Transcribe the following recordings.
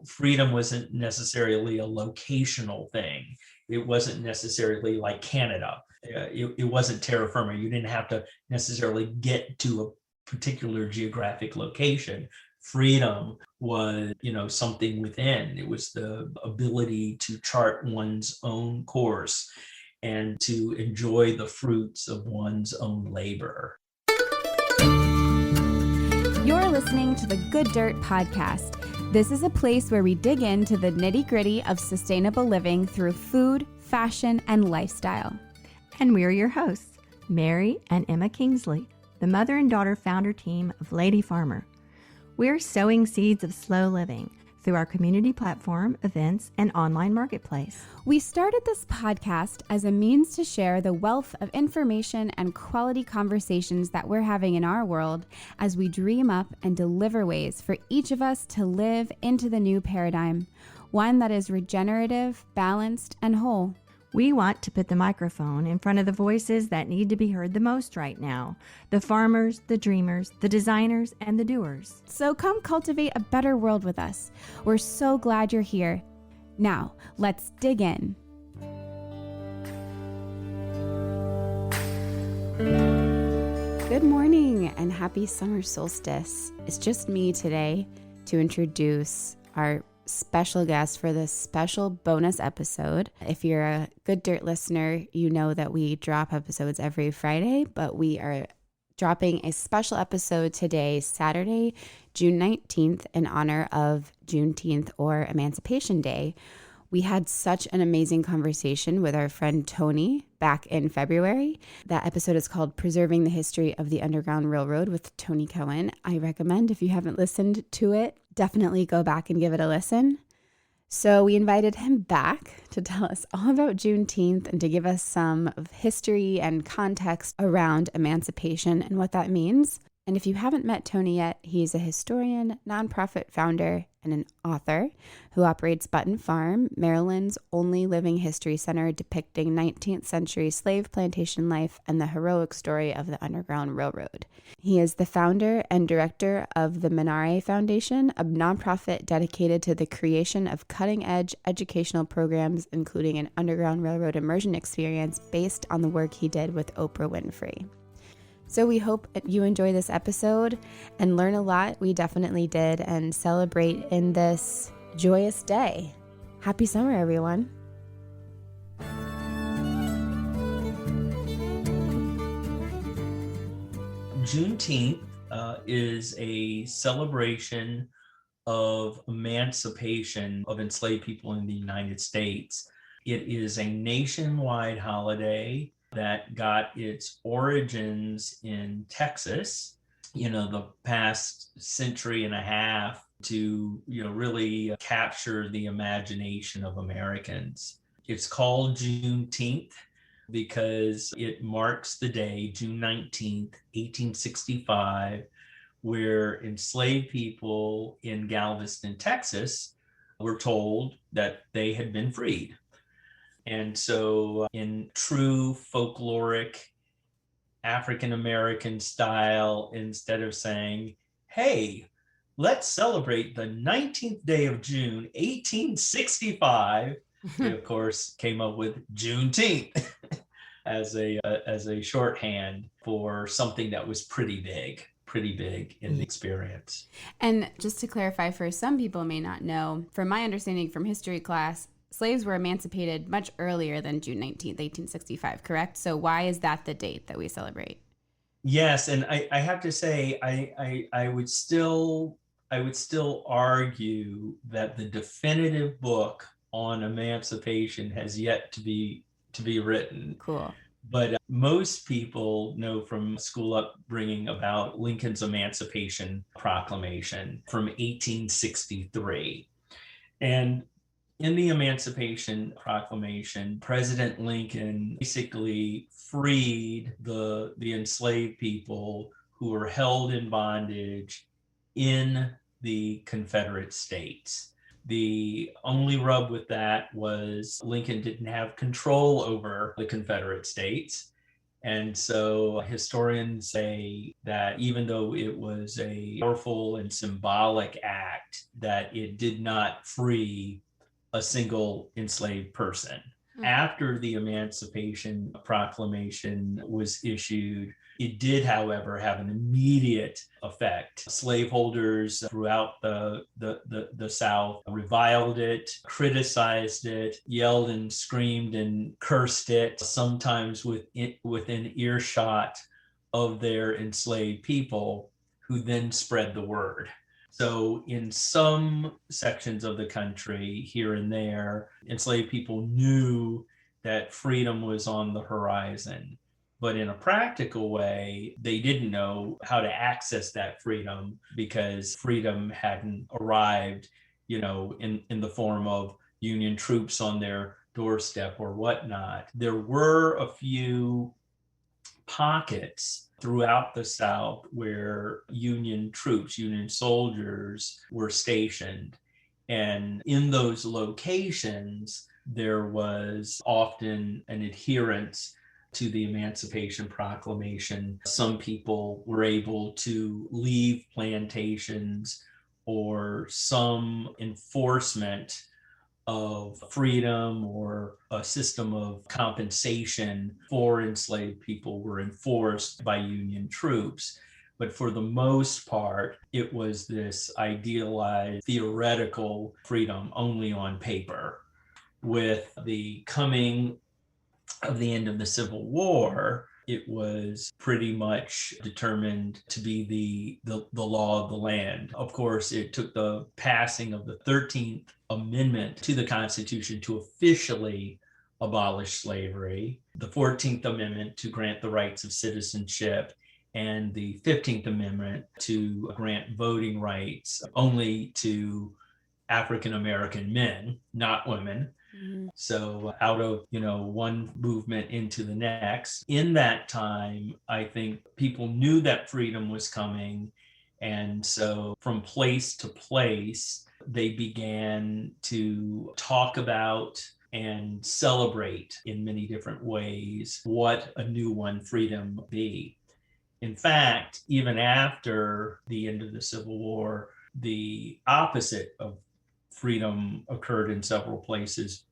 freedom wasn't necessarily a locational thing. It wasn't necessarily like Canada. It wasn't terra firma. You didn't have to necessarily get to a particular geographic location. Freedom was, something within. It was the ability to chart one's own course and to enjoy the fruits of one's own labor. You're listening to the Good Dirt Podcast. This is a place where we dig into the nitty-gritty of sustainable living through food, fashion, and lifestyle. And we're your hosts, Mary and Emma Kingsley, the mother and daughter founder team of Lady Farmer. We're sowing seeds of slow living through our community platform, events, and online marketplace. We started this podcast as a means to share the wealth of information and quality conversations that we're having in our world as we dream up and deliver ways for each of us to live into the new paradigm, one that is regenerative, balanced, and whole. We want to put the microphone in front of the voices that need to be heard the most right now. The farmers, the dreamers, the designers, and the doers. So come cultivate a better world with us. We're so glad you're here. Now, let's dig in. Good morning and happy summer solstice. It's just me today to introduce our special guest for this special bonus episode. If you're a Good Dirt listener, you know that we drop episodes every Friday, but we are dropping a special episode today, Saturday, June 19th, in honor of Juneteenth or Emancipation Day. We had such an amazing conversation with our friend Tony back in February. That episode is called Preserving the History of the Underground Railroad with Tony Cohen. I recommend, if you haven't listened to it, definitely go back and give it a listen. So we invited him back to tell us all about Juneteenth and to give us some of history and context around emancipation and what that means. And if you haven't met Tony yet, he's a historian, nonprofit founder, and an author who operates Button Farm, Maryland's only living history center depicting 19th century slave plantation life and the heroic story of the Underground Railroad. He is the founder and director of the Minare Foundation, a nonprofit dedicated to the creation of cutting-edge educational programs, including an Underground Railroad immersion experience based on the work he did with Oprah Winfrey. So we hope you enjoy this episode and learn a lot. We definitely did, and celebrate in this joyous day. Happy summer, everyone. Juneteenth is a celebration of emancipation of enslaved people in the United States. It is a nationwide holiday that got its origins in Texas, the past century and a half to, really capture the imagination of Americans. It's called Juneteenth because it marks the day, June 19th, 1865, where enslaved people in Galveston, Texas, were told that they had been freed. And so in true folkloric African-American style, instead of saying, hey, let's celebrate the 19th day of June, 1865, they, of course, came up with Juneteenth as a shorthand for something that was pretty big in the experience. And just to clarify, for some people may not know, from my understanding from history class, slaves were emancipated much earlier than June 19th, 1865, correct? So why is that the date that we celebrate? Yes, and I have to say, I would still argue that the definitive book on emancipation has yet to be written. Cool. But most people know from school upbringing about Lincoln's Emancipation Proclamation from 1863. And in the Emancipation Proclamation, President Lincoln basically freed the enslaved people who were held in bondage in the Confederate States. The only rub with that was Lincoln didn't have control over the Confederate States. And so historians say that even though it was a powerful and symbolic act, that it did not free a single enslaved person. After the Emancipation Proclamation was issued, it did, however, have an immediate effect. Slaveholders throughout the South reviled it, criticized it, yelled and screamed and cursed it, sometimes within earshot of their enslaved people, who then spread the word. So in some sections of the country, here and there, enslaved people knew that freedom was on the horizon. But in a practical way, they didn't know how to access that freedom because freedom hadn't arrived, in the form of Union troops on their doorstep or whatnot. There were a few pockets throughout the South where Union troops, Union soldiers were stationed. And in those locations, there was often an adherence to the Emancipation Proclamation. Some people were able to leave plantations, or some enforcement of freedom or a system of compensation for enslaved people were enforced by Union troops. But for the most part, it was this idealized theoretical freedom only on paper. With the coming of the end of the Civil War, it was pretty much determined to be the law of the land. Of course, it took the passing of the 13th Amendment to the Constitution to officially abolish slavery, the 14th Amendment to grant the rights of citizenship, and the 15th Amendment to grant voting rights only to African American men, not women. So out of, one movement into the next, in that time, I think people knew that freedom was coming. And so from place to place, they began to talk about and celebrate in many different ways what a new won freedom would be. In fact, even after the end of the Civil War, the opposite of freedom occurred in several places,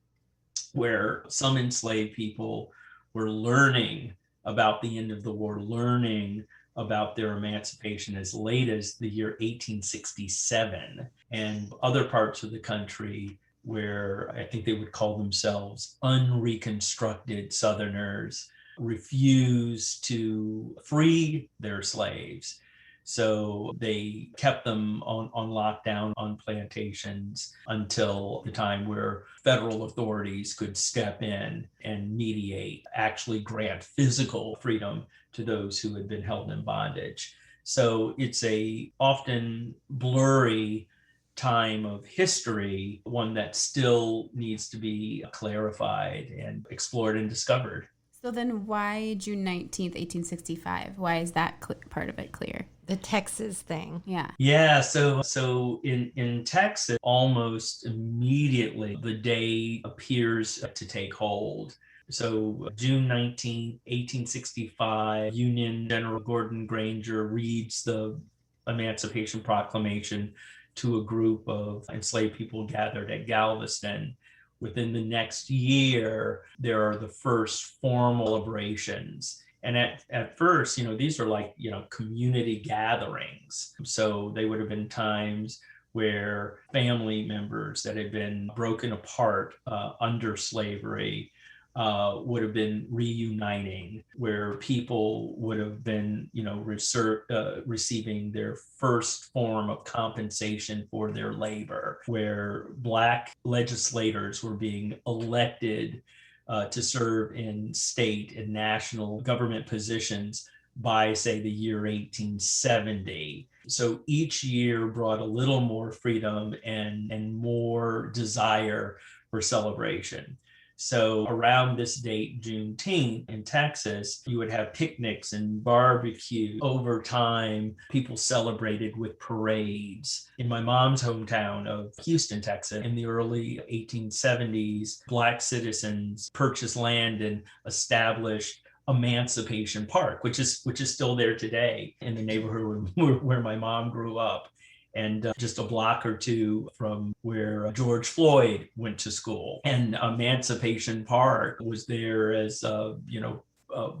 where some enslaved people were learning about the end of the war, learning about their emancipation as late as the year 1867, and other parts of the country where I think they would call themselves unreconstructed Southerners refused to free their slaves. So they kept them on lockdown on plantations until the time where federal authorities could step in and mediate, actually grant physical freedom to those who had been held in bondage. So it's a often blurry time of history, one that still needs to be clarified and explored and discovered. So then why June 19th, 1865? Why is that part of it clear? The Texas thing. Yeah. Yeah, so in Texas, almost immediately the day appears to take hold. So June 19th, 1865, Union General Gordon Granger reads the Emancipation Proclamation to a group of enslaved people gathered at Galveston. Within the next year, there are the first formal celebrations. And at first, these are like, community gatherings. So they would have been times where family members that had been broken apart under slavery would have been reuniting, where people would have been, receiving their first form of compensation for their labor, where Black legislators were being elected to serve in state and national government positions by, say, the year 1870. So each year brought a little more freedom and more desire for celebration. So around this date, Juneteenth in Texas, you would have picnics and barbecue. Over time, people celebrated with parades. In my mom's hometown of Houston, Texas, in the early 1870s, Black citizens purchased land and established Emancipation Park, which is still there today in the neighborhood where my mom grew up, and just a block or two from where George Floyd went to school. And Emancipation Park was there as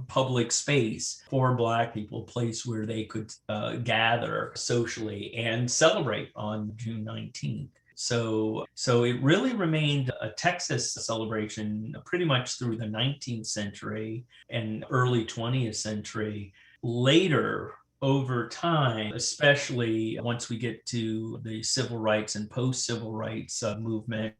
public space for Black people, a place where they could gather socially and celebrate on June 19th. So it really remained a Texas celebration pretty much through the 19th century and early 20th century. Later, over time, especially once we get to the civil rights and post-civil rights movement,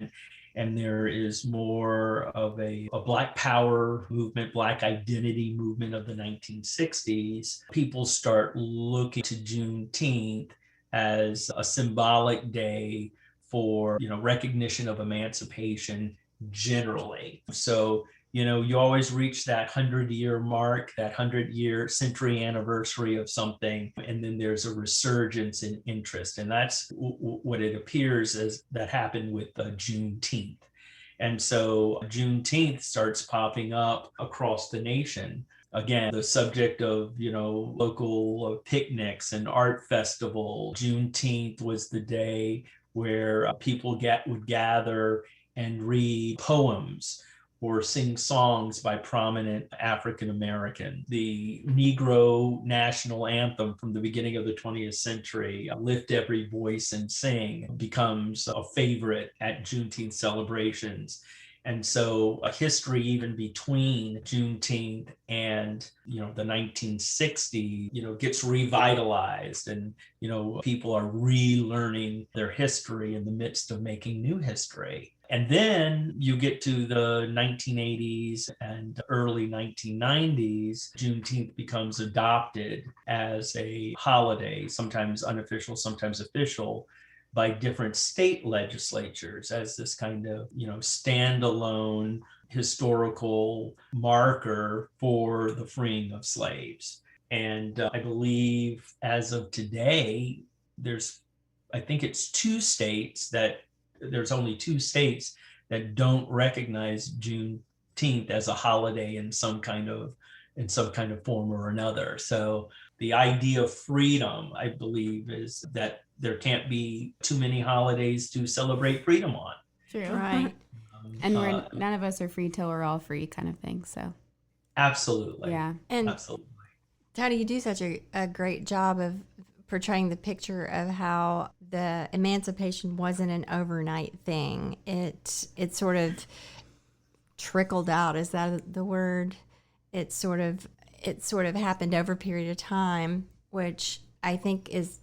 and there is more of a Black power movement, Black identity movement of the 1960s, people start looking to Juneteenth as a symbolic day for recognition of emancipation generally. So you always reach that 100-year mark, that 100-year century anniversary of something, and then there's a resurgence in interest. And that's what it appears as that happened with Juneteenth. And so Juneteenth starts popping up across the nation. Again, the subject of, local picnics and art festival. Juneteenth was the day where people would gather and read poems or sing songs by prominent African Americans. The Negro national anthem from the beginning of the 20th century, Lift Every Voice and Sing, becomes a favorite at Juneteenth celebrations. And so a history even between Juneteenth and, the 1960s, gets revitalized, and, people are relearning their history in the midst of making new history. And then you get to the 1980s and early 1990s, Juneteenth becomes adopted as a holiday, sometimes unofficial, sometimes official, by different state legislatures as this kind of, standalone historical marker for the freeing of slaves. And I believe as of today, there's only two states that don't recognize Juneteenth as a holiday in some kind of form or another. So the idea of freedom, I believe, is that there can't be too many holidays to celebrate freedom on. True. Right. And none of us are free till we're all free, kind of thing. So absolutely. Yeah. And absolutely. Tony, you do such a great job of portraying the picture of how the emancipation wasn't an overnight thing. It sort of trickled out. Is that the word? It sort of happened over a period of time, which I think is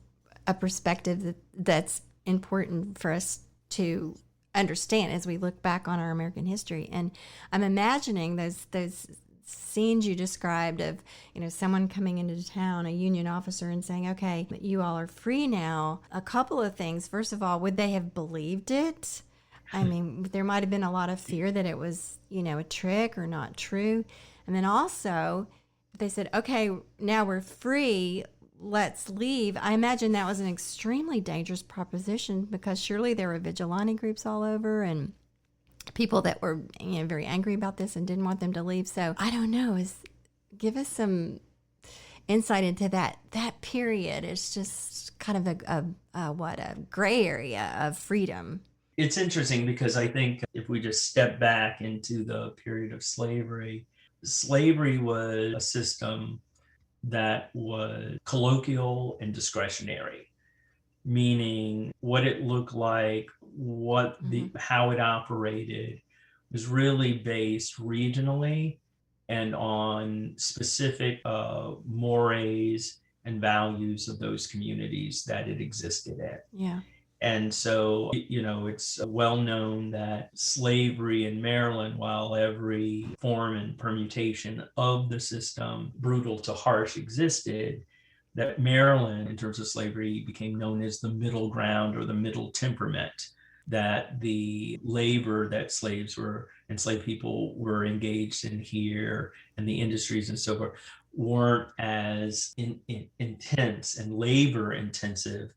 a perspective that's important for us to understand as we look back on our American history. And I'm imagining those scenes you described of, someone coming into town, a Union officer, and saying, okay, you all are free now. A couple of things. First of all, would they have believed it? I mean, there might have been a lot of fear that it was, a trick or not true. And then also they said, okay, now we're free, let's leave. I imagine that was an extremely dangerous proposition, because surely there were vigilante groups all over and people that were very angry about this and didn't want them to leave. So I don't know, give us some insight into that period. It's just kind of a gray area of freedom. It's interesting because I think if we just step back into the period of slavery was a system that was colloquial and discretionary, meaning what it looked like, how it operated was really based regionally and on specific mores and values of those communities that it existed in. Yeah. And so, it's well known that slavery in Maryland, while every form and permutation of the system, brutal to harsh, existed, that Maryland, in terms of slavery, became known as the middle ground or the middle temperament, that the labor that enslaved people were engaged in here and the industries and so forth weren't as intense and labor intensive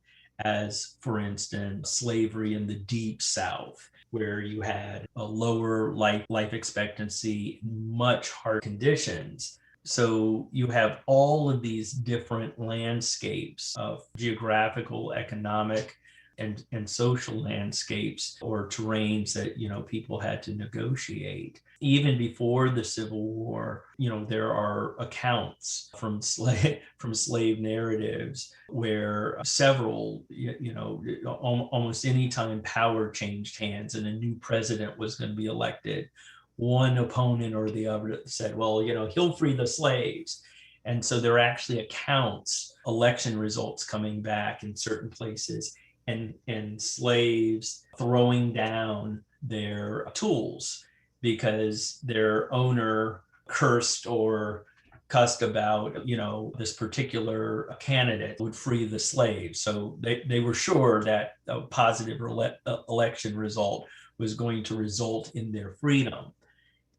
as, for instance, slavery in the deep South, where you had a lower life expectancy, much harder conditions. So you have all of these different landscapes of geographical, economic, and social landscapes or terrains that, people had to negotiate. Even before the Civil War, there are accounts from slave narratives where several, almost any time power changed hands and a new president was going to be elected, one opponent or the other said, well, he'll free the slaves. And so there are actually accounts, election results coming back in certain places, and slaves throwing down their tools because their owner cursed or cussed about, this particular candidate would free the slaves. So they were sure that a positive election result was going to result in their freedom.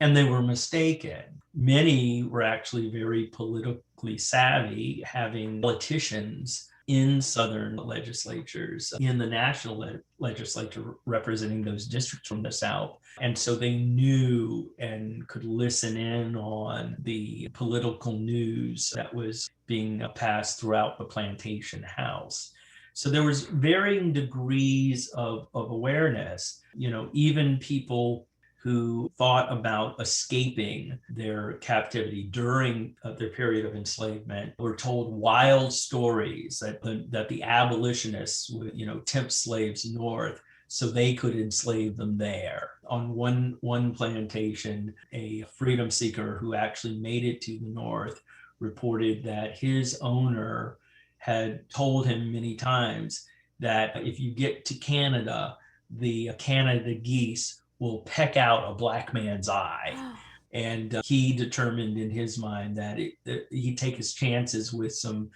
And they were mistaken. Many were actually very politically savvy, having politicians in Southern legislatures, in the national legislature representing those districts from the South. And so they knew and could listen in on the political news that was being passed throughout the plantation house. So there was varying degrees of awareness. Even people who thought about escaping their captivity during their period of enslavement were told wild stories that the abolitionists would, tempt slaves north so they could enslave them there. On one plantation, a freedom seeker who actually made it to the north reported that his owner had told him many times that if you get to Canada, the Canada geese will peck out a black man's eye. And he determined in his mind that he'd take his chances with some,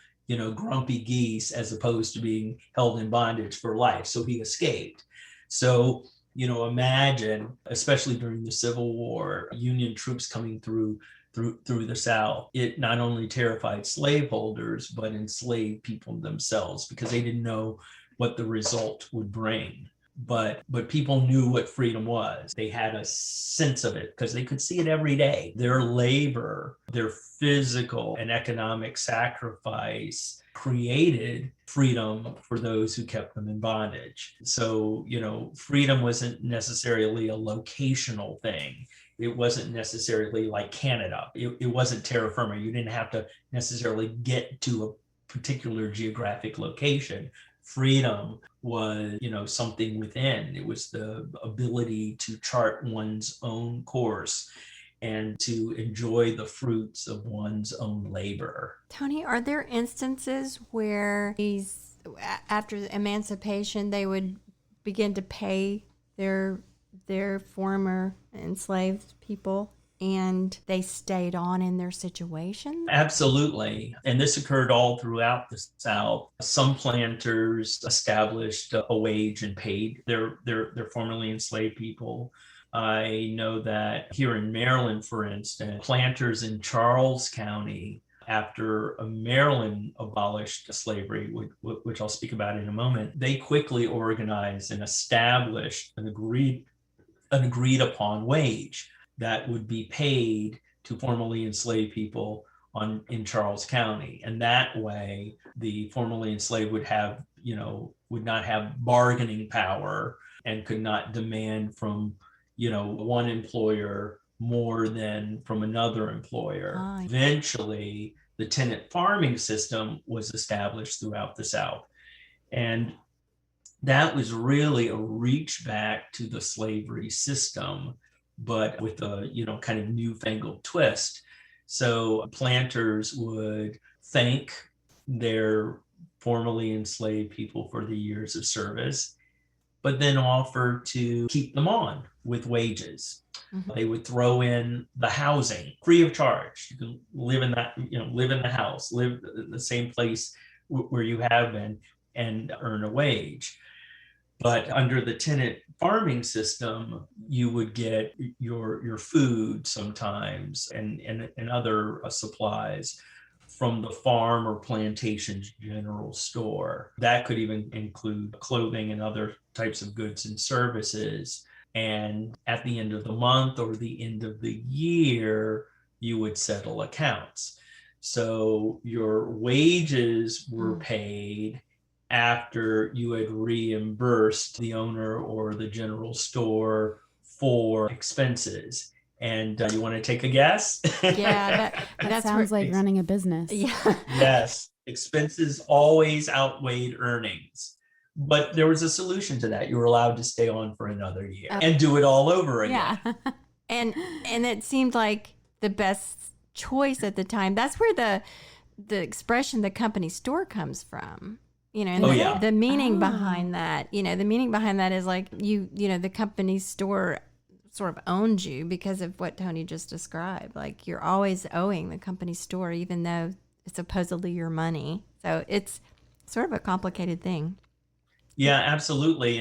grumpy geese as opposed to being held in bondage for life. So he escaped. So, imagine, especially during the Civil War, Union troops coming through the South. It not only terrified slaveholders, but enslaved people themselves because they didn't know what the result would bring. But people knew what freedom was. They had a sense of it because they could see it every day. Their labor, their physical and economic sacrifice created freedom for those who kept them in bondage. So, freedom wasn't necessarily a locational thing. It wasn't necessarily like Canada. It wasn't terra firma. You didn't have to necessarily get to a particular geographic location. Freedom was, something within. It was the ability to chart one's own course and to enjoy the fruits of one's own labor. Tony, are there instances where after the emancipation, they would begin to pay their former enslaved people and they stayed on in their situation? Absolutely. And this occurred all throughout the South. Some planters established a wage and paid their formerly enslaved people. I know that here in Maryland, for instance, planters in Charles County, after Maryland abolished slavery, which I'll speak about in a moment, they quickly organized and established an agreed upon wage that would be paid to formerly enslaved people in Charles County. And that way, the formerly enslaved would not have bargaining power and could not demand from, one employer more than from another employer. Eventually, the tenant farming system was established throughout the South. And that was really a reach back to the slavery system, but with a, kind of newfangled twist. So planters would thank their formerly enslaved people for the years of service, but then offer to keep them on with wages. Mm-hmm. They would throw in the housing free of charge. You can live in that, live in the house, live in the same place where you have been and earn a wage. But under the tenant farming system, you would get your food sometimes and other supplies from the farm or plantation's general store. That could even include clothing and other types of goods and services. And at the end of the month or the end of the year, you would settle accounts. So your wages were paid after you had reimbursed the owner or the general store for expenses. And you want to take a guess? Yeah, That sounds like running a business. Yeah. Yes, expenses always outweighed earnings. But there was a solution to that. You were allowed to stay on for another year and do it all over again. Yeah. And it seemed like the best choice at the time. That's where the expression "the company store" comes from. And the meaning behind that. The meaning behind that is like the company store sort of owned you because of what Tony just described. Like you're always owing the company store, even though it's supposedly your money. So it's sort of a complicated thing. Yeah, absolutely.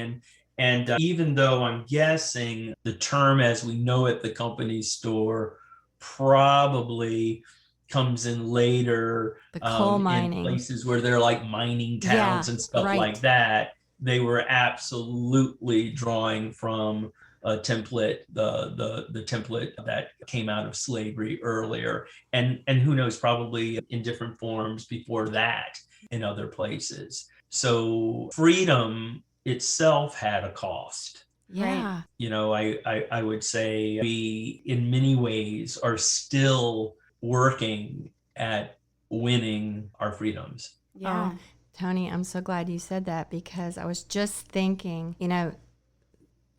And even though I'm guessing the term as we know it, the company store, probably comes in later, the coal mining, in places where they're like mining towns and stuff like that. They were absolutely drawing from a template, the template that came out of slavery earlier, and who knows, probably in different forms before that in other places. So freedom itself had a cost. Yeah. I would say we, in many ways, are still working at winning our freedoms. Yeah. Oh, Tony, I'm so glad you said that, because I was just thinking,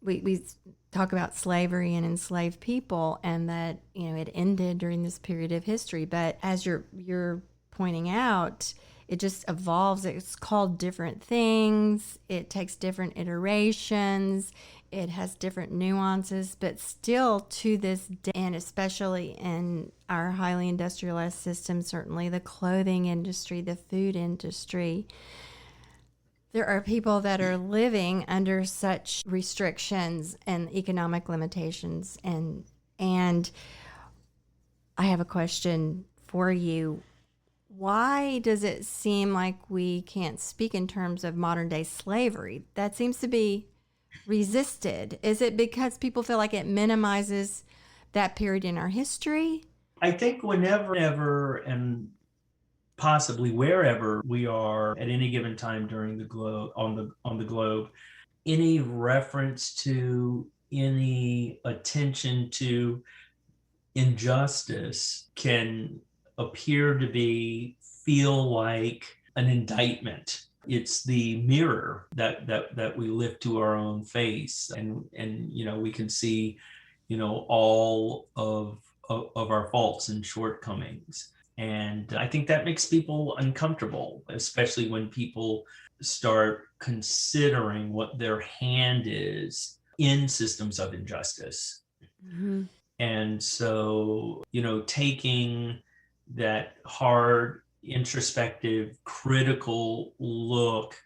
we talk about slavery and enslaved people, and that, it ended during this period of history. But as you're pointing out, it just evolves. It's called different things. It takes different iterations. It has different nuances, but still to this day, and especially in our highly industrialized system, certainly the clothing industry, the food industry, there are people that are living under such restrictions and economic limitations. And I have a question for you. Why does it seem like we can't speak in terms of modern day slavery? That seems to be resisted. Is it because people feel like it minimizes that period in our history? I think whenever and possibly wherever we are at any given time during the globe, on the globe, any reference to, any attention to injustice can appear to feel like an indictment. It's the mirror that we lift to our own face, and we can see all of our faults and shortcomings. And I think that makes people uncomfortable, especially when people start considering what their hand is in systems of injustice. Mm-hmm. And so, taking that hard, introspective, critical look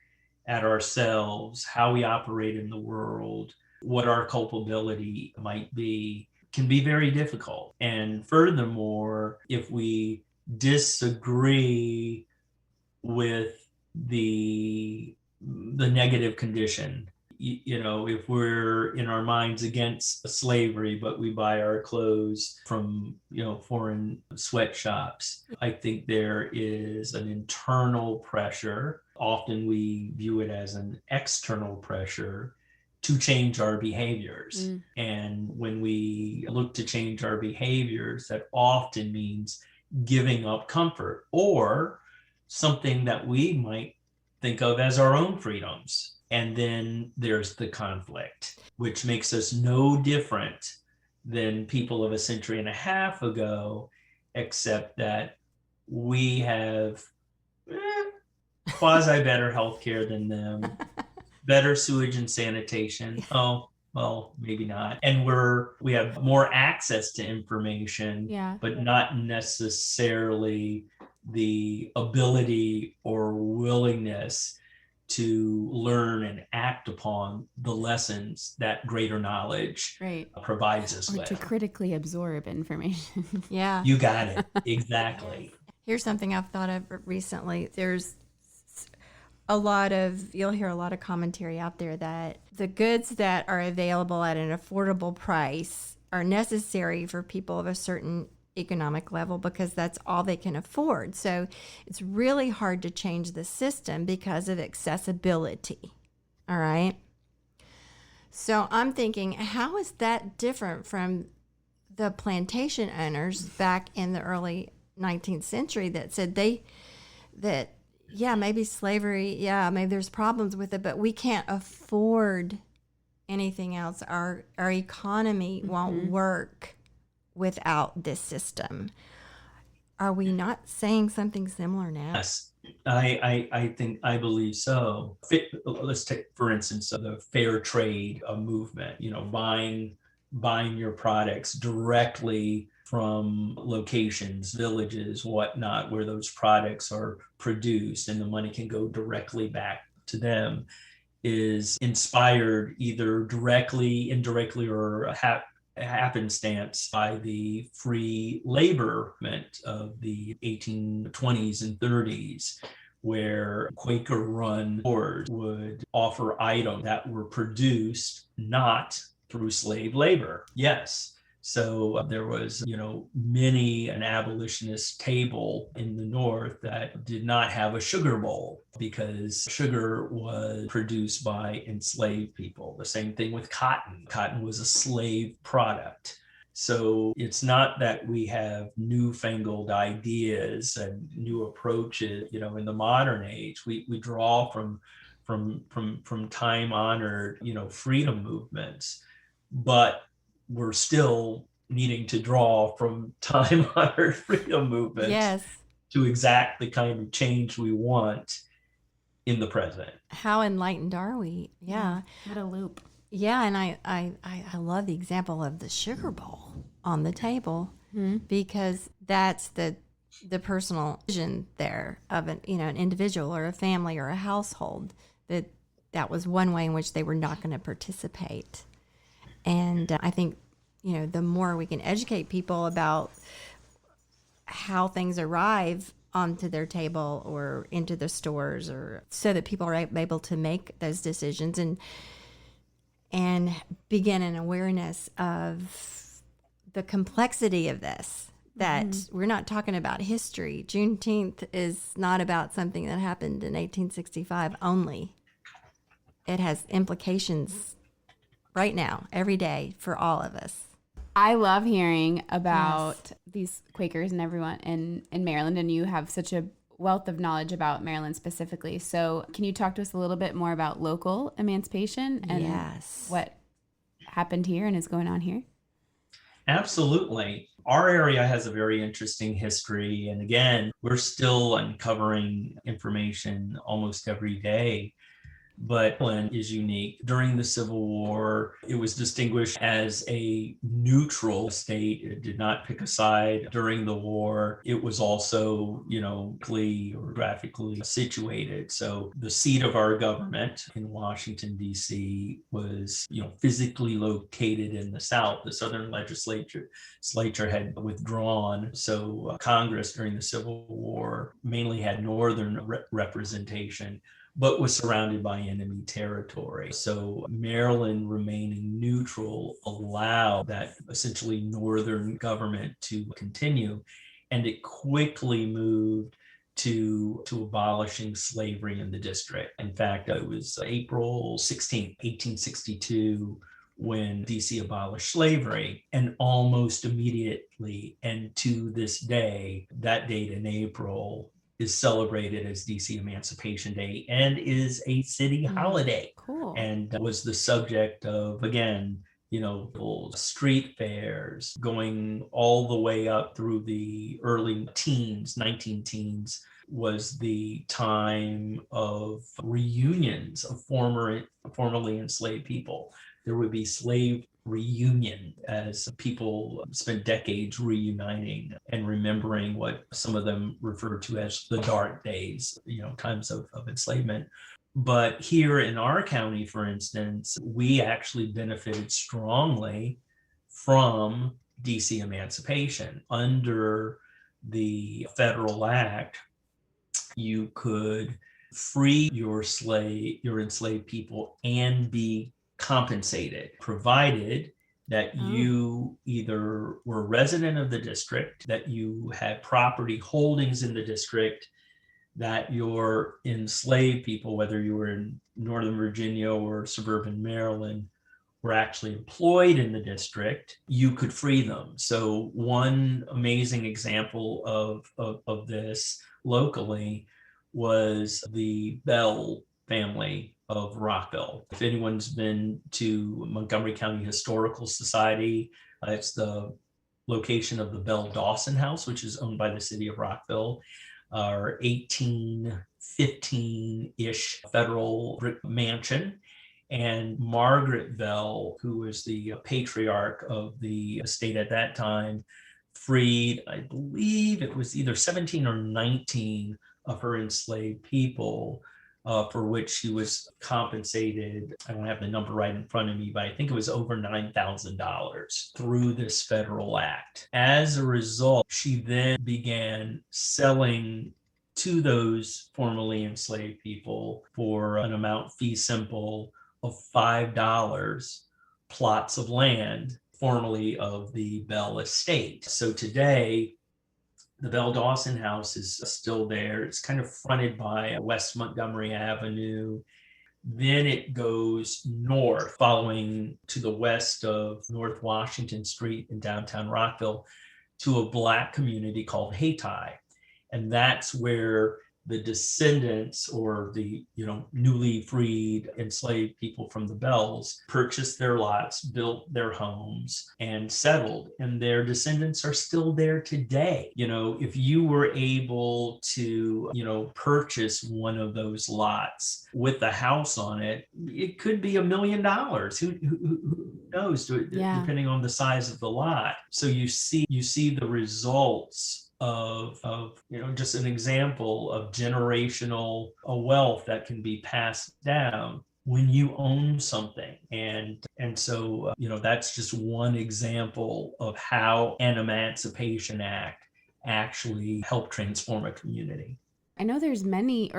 at ourselves, how we operate in the world, what our culpability might be, can be very difficult. And furthermore, if we disagree with the negative condition, if we're in our minds against slavery, but we buy our clothes from, foreign sweatshops, I think there is an internal pressure. Often we view it as an external pressure to change our behaviors. And when we look to change our behaviors, that often means giving up comfort or something that we might think of as our own freedoms. And then there's the conflict, which makes us no different than people of a century and a half ago, except that we have quasi better healthcare than them, better sewage and sanitation. Oh, well, maybe not. And we have more access to information, but not necessarily the ability or willingness to learn and act upon the lessons that greater knowledge provides us with. To critically absorb information. Yeah. You got it. Exactly. Here's something I've thought of recently. There's you'll hear a lot of commentary out there that the goods that are available at an affordable price are necessary for people of a certain economic level because that's all they can afford. So it's really hard to change the system because of accessibility. All right. So I'm thinking, how is that different from the plantation owners back in the early 19th century that said maybe slavery, maybe there's problems with it, but we can't afford anything else. Our economy won't work without this system. Are we not saying something similar now? Yes, I believe so. Let's take, for instance, the fair trade movement, buying your products directly from locations, villages, whatnot, where those products are produced and the money can go directly back to them, is inspired either directly, indirectly, or happenstance by the free labor movement of the 1820s and 30s, where Quaker-run stores would offer items that were produced not through slave labor. Yes. So there was, many an abolitionist table in the North that did not have a sugar bowl because sugar was produced by enslaved people. The same thing with cotton. Cotton was a slave product. So it's not that we have newfangled ideas and new approaches, in the modern age. We draw from time-honored, freedom movements, but we're still needing to draw from time-honored freedom movements to exact the kind of change we want in the present. How enlightened are we? Yeah. What a loop. Yeah, and I love the example of the sugar bowl on the table because that's the personal vision there of an individual or a family or a household that was one way in which they were not going to participate. And I think, the more we can educate people about how things arrive onto their table or into the stores, or so that people are able to make those decisions and begin an awareness of the complexity of this, that we're not talking about history. Juneteenth is not about something that happened in 1865 only. It has implications right now, every day, for all of us. I love hearing about these Quakers and everyone in Maryland, and you have such a wealth of knowledge about Maryland specifically. So can you talk to us a little bit more about local emancipation and what happened here and is going on here? Absolutely. Our area has a very interesting history. And again, we're still uncovering information almost every day. But Maryland is unique. During the Civil War, it was distinguished as a neutral state. It did not pick a side during the war. It was also, geographically situated. So the seat of our government in Washington, D.C. was, physically located in the South. The Southern legislature had withdrawn. So Congress during the Civil War mainly had Northern representation, but was surrounded by enemy territory. So Maryland remaining neutral allowed that essentially Northern government to continue. And it quickly moved to abolishing slavery in the district. In fact, it was April 16, 1862, when DC abolished slavery, and almost immediately, and to this day, that date in April is celebrated as DC Emancipation Day and is a city holiday. Cool. And was the subject of, again, street fairs going all the way up through the early teens, 19 teens, was the time of reunions of formerly enslaved people. There would be slave reunion as people spent decades reuniting and remembering what some of them refer to as the dark days, times of enslavement. But here in our county, for instance, we actually benefited strongly from DC emancipation. Under the federal act, you could free your enslaved people and be compensated, provided that Oh. you either were a resident of the district, that you had property holdings in the district, that your enslaved people, whether you were in Northern Virginia or suburban Maryland, were actually employed in the district, you could free them. So one amazing example of this locally was the Bell family of Rockville. If anyone's been to Montgomery County Historical Society, it's the location of the Bell Dawson House, which is owned by the city of Rockville, our 1815-ish federal mansion. And Margaret Bell, who was the patriarch of the estate at that time, freed, I believe it was either 17 or 19 of her enslaved people, for which she was compensated. I don't have the number right in front of me, but I think it was over $9,000 through this federal act. As a result, she then began selling to those formerly enslaved people for an amount fee simple of $5 plots of land, formerly of the Bell estate. So today, the Bell Dawson House is still there. It's kind of fronted by West Montgomery Avenue. Then it goes north, following to the west of North Washington Street in downtown Rockville, to a Black community called Hayti. And that's where the descendants, or the newly freed enslaved people from the Bells, purchased their lots, built their homes, and settled. And their descendants are still there today. If you were able to purchase one of those lots with a house on it, it could be $1 million. Who knows, depending on the size of the lot. So you see the results of just an example of generational wealth that can be passed down when you own something. And so that's just one example of how an Emancipation Act actually helped transform a community. I know there's many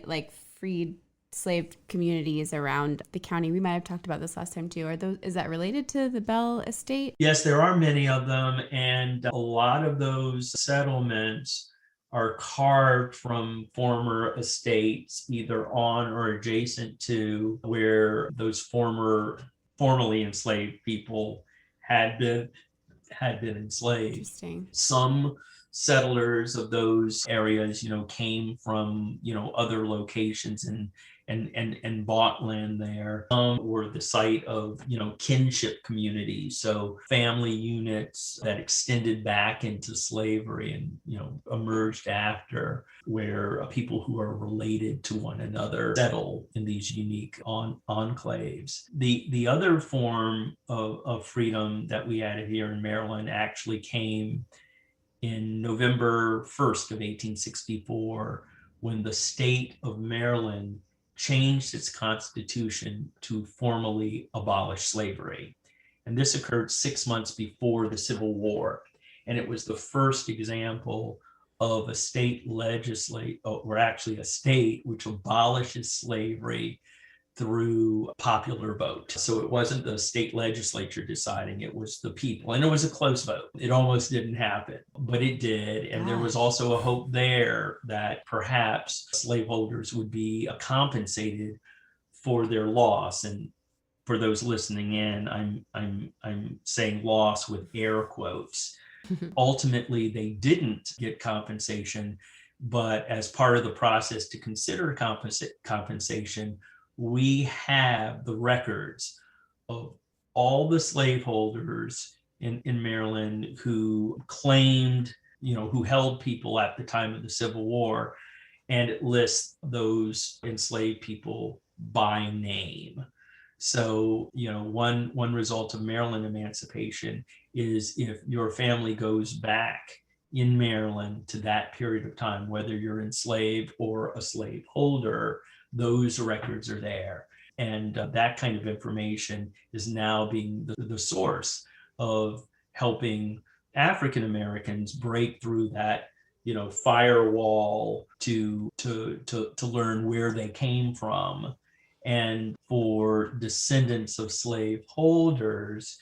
like freed slave communities around the county. We might have talked about this last time too. Is that related to the Bell estate? Yes, there are many of them, and a lot of those settlements are carved from former estates, either on or adjacent to where those formerly enslaved people had been enslaved. Interesting. Some settlers of those areas, came from, other locations and bought land there. Some were the site of, kinship communities. So family units that extended back into slavery and, emerged after, where people who are related to one another settle in these unique enclaves. The other form of freedom that we added here in Maryland actually came in November 1st of 1864, when the state of Maryland changed its constitution to formally abolish slavery. And this occurred 6 months before the Civil War. And it was the first example of a state or actually a state which abolishes slavery through popular vote. So it wasn't the state legislature deciding, it was the people. And it was a close vote. It almost didn't happen, but it did. And there was also a hope there that perhaps slaveholders would be compensated for their loss. And for those listening in, I'm saying loss with air quotes. Ultimately, they didn't get compensation, but as part of the process to consider compensation, we have the records of all the slaveholders in Maryland who claimed, who held people at the time of the Civil War, and it lists those enslaved people by name. So, one result of Maryland emancipation is if your family goes back in Maryland to that period of time, whether you're enslaved or a slaveholder, those records are there. And that kind of information is now being the source of helping African Americans break through that, firewall to learn where they came from, and for descendants of slaveholders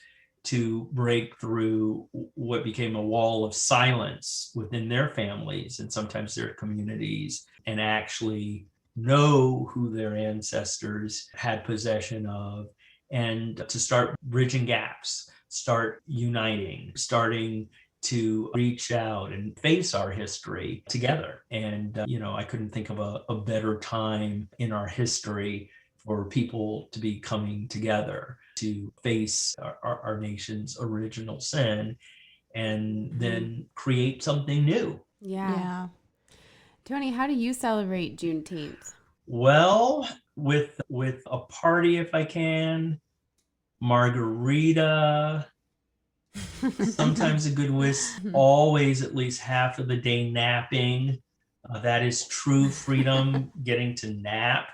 to break through what became a wall of silence within their families and sometimes their communities, and actually know who their ancestors had possession of, and to start bridging gaps, start uniting, starting to reach out and face our history together. And, I couldn't think of a better time in our history for people to be coming together to face our nation's original sin and then create something new. Yeah. Tony, how do you celebrate Juneteenth? Well, with a party if I can, margarita, sometimes a good whisk, always at least half of the day napping. That is true freedom, getting to nap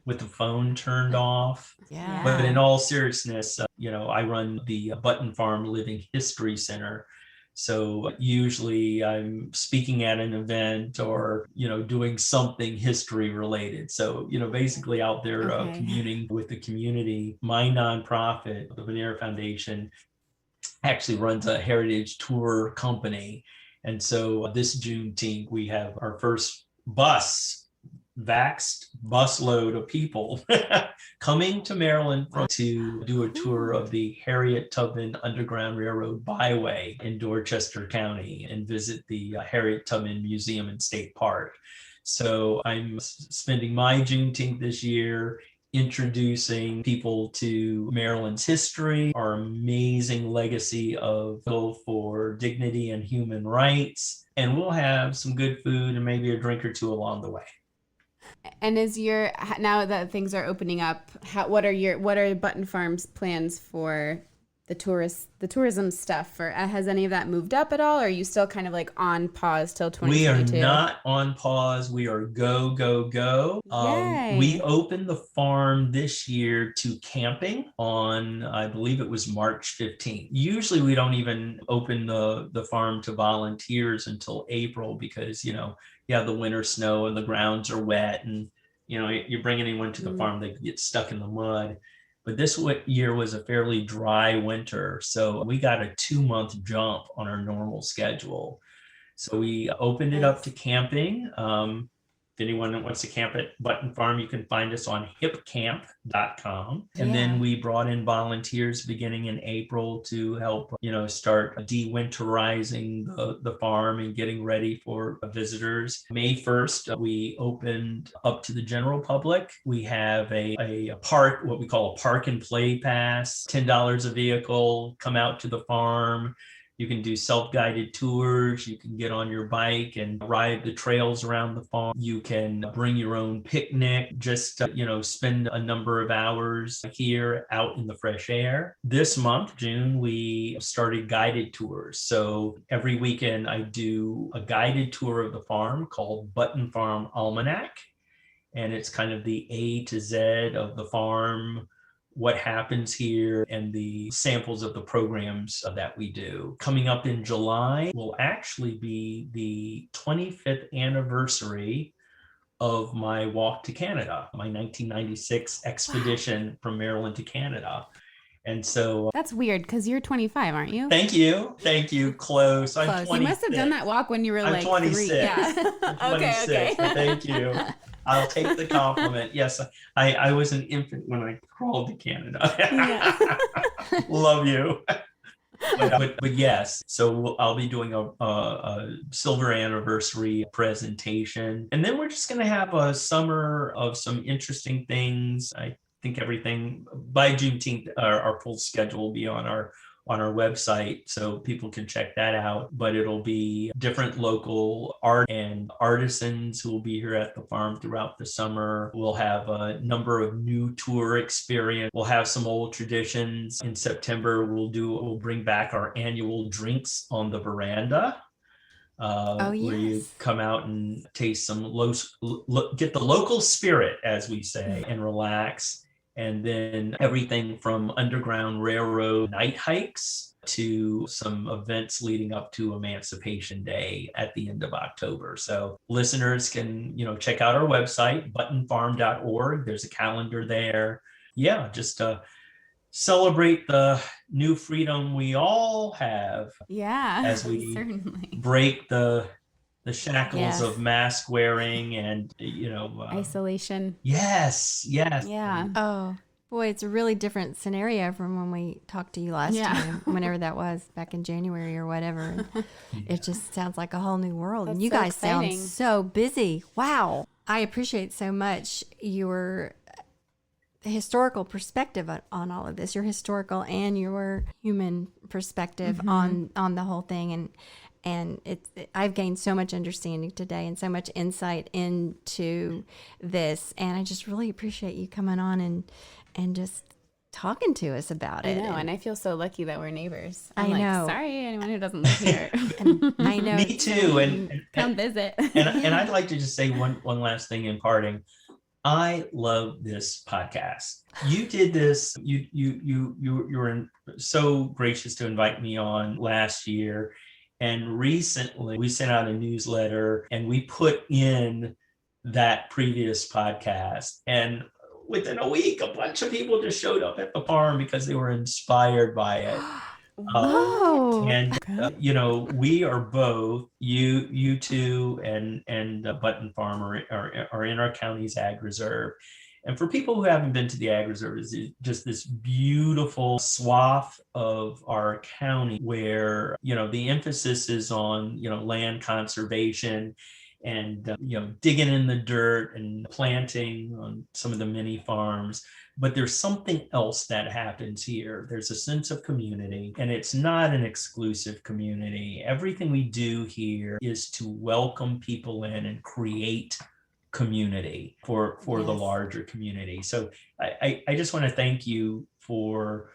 with the phone turned off. Yeah. But in all seriousness, I run the Button Farm Living History Center. So usually I'm speaking at an event or, doing something history related. So, basically out there communing with the community. My nonprofit, the Veneer Foundation, actually runs a heritage tour company. And so this Juneteenth, we have our first vaxxed busload of people coming to Maryland to do a tour of the Harriet Tubman Underground Railroad Byway in Dorchester County and visit the Harriet Tubman Museum and State Park. So I'm spending my Juneteenth this year introducing people to Maryland's history, our amazing legacy of struggle for dignity and human rights, and we'll have some good food and maybe a drink or two along the way. And now that things are opening up, what are Button Farm's plans for the tourism stuff? Or has any of that moved up at all? Or are you still kind of like on pause till 2022? We are not on pause. We are go, go, go. We opened the farm this year to camping on, I believe it was March 15th. Usually we don't even open the farm to volunteers until April because, you have the winter snow and the grounds are wet and, you bring anyone to the farm, they get stuck in the mud. But this year was a fairly dry winter. So we got a 2-month jump on our normal schedule. So we opened it up to camping. If anyone wants to camp at Button Farm, you can find us on hipcamp.com. And then we brought in volunteers beginning in April to help, start dewinterizing the farm and getting ready for visitors. May 1st, we opened up to the general public. We have a park, what we call a park and play pass, $10 a vehicle, come out to the farm. You can do self-guided tours. You can get on your bike and ride the trails around the farm. You can bring your own picnic, just, spend a number of hours here out in the fresh air. This month, June, we started guided tours. So every weekend I do a guided tour of the farm called Button Farm Almanac. And it's kind of the A to Z of the farm, what happens here, and the samples of the programs that we do. Coming up in July will actually be the 25th anniversary of my walk to Canada, my 1996 expedition from Maryland to Canada. And so that's weird because you're 25, aren't you? Thank you. Close. I'm 26. You must have done that walk when you were like 26. 3. Yeah. I'm 26. Okay. Thank you. I'll take the compliment. Yes, I was an infant when I crawled to Canada. Love you. But yes, so I'll be doing a silver anniversary presentation. And then we're just going to have a summer of some interesting things. I think everything by Juneteenth, our full schedule will be on our website, so people can check that out. But it'll be different local art and artisans who will be here at the farm throughout the summer. We'll have a number of new tour experience. We'll have some old traditions. In September, we'll bring back our annual drinks on the veranda. Where you come out and taste some get the local spirit, as we say, and relax. And then everything from Underground Railroad night hikes to some events leading up to Emancipation Day at the end of October. So listeners can, check out our website, buttonfarm.org. There's a calendar there. Yeah, just celebrate the new freedom we all have Yeah, as we certainly. break the shackles Yes. of mask wearing and Isolation. yes. Yeah. Oh, boy, it's a really different scenario from when we talked to you last Yeah. time, whenever that was, back in January or whatever. And it just sounds like a whole new world. That's And you so guys exciting. sound so busy. Wow. I appreciate so much your historical perspective on all of this, your historical and your human perspective on the whole thing. And I've gained so much understanding today and so much insight into this. And I just really appreciate you coming on and just talking to us about I it. know, and I feel so lucky that we're neighbors. I know. Sorry, anyone who doesn't live here. And I know. Me too. And Come visit. and I'd like to just say one last thing in parting. I love this podcast. You did this. You were so gracious to invite me on last year, and recently we sent out a newsletter and we put in that previous podcast. And within a week, a bunch of people just showed up at the farm because they were inspired by it. Whoa. And we are both you two and Button Farm are in our county's ag reserve. And for people who haven't been to the ag reserve, it's just this beautiful swath of our county where the emphasis is on land conservation and digging in the dirt and planting on some of the mini farms. But there's something else that happens here. There's a sense of community, and it's not an exclusive community. Everything we do here is to welcome people in and create community for the Yes. larger community. So I just want to thank you for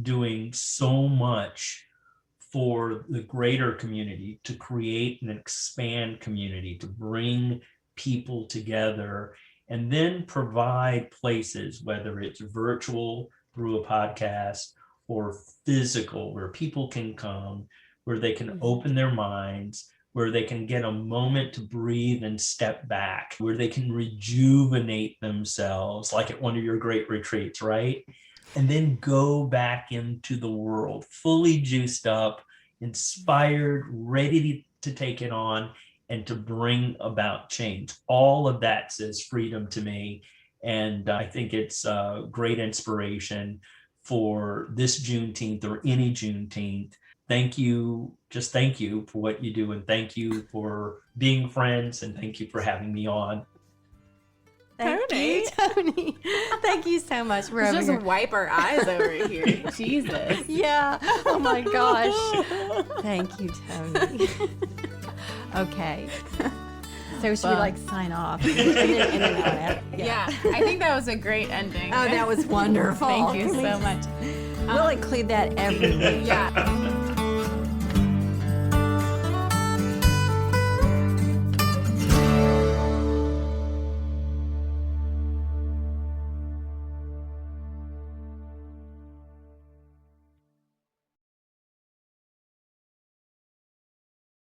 doing so much for the greater community, to create and expand community, to bring people together, and then provide places, whether it's virtual through a podcast or physical, where people can come, where they can open their minds, where they can get a moment to breathe and step back, where they can rejuvenate themselves, like at one of your great retreats, right? And then go back into the world fully juiced up, inspired, ready to take it on and to bring about change. All of that says freedom to me. And I think it's a great inspiration for this Juneteenth or any Juneteenth. Thank you. Just thank you for what you do. And thank you for being friends. And thank you for having me on. Thank you, Tony. Thank you so much. We're Let's over just here. wipe our eyes over here. Jesus. Yeah. Oh my gosh. Thank you, Tony. Okay. So should we Well. sign off? And then Yeah, I think that was a great ending. Oh, that was wonderful. Thank you so much. We'll include that every week. Yeah.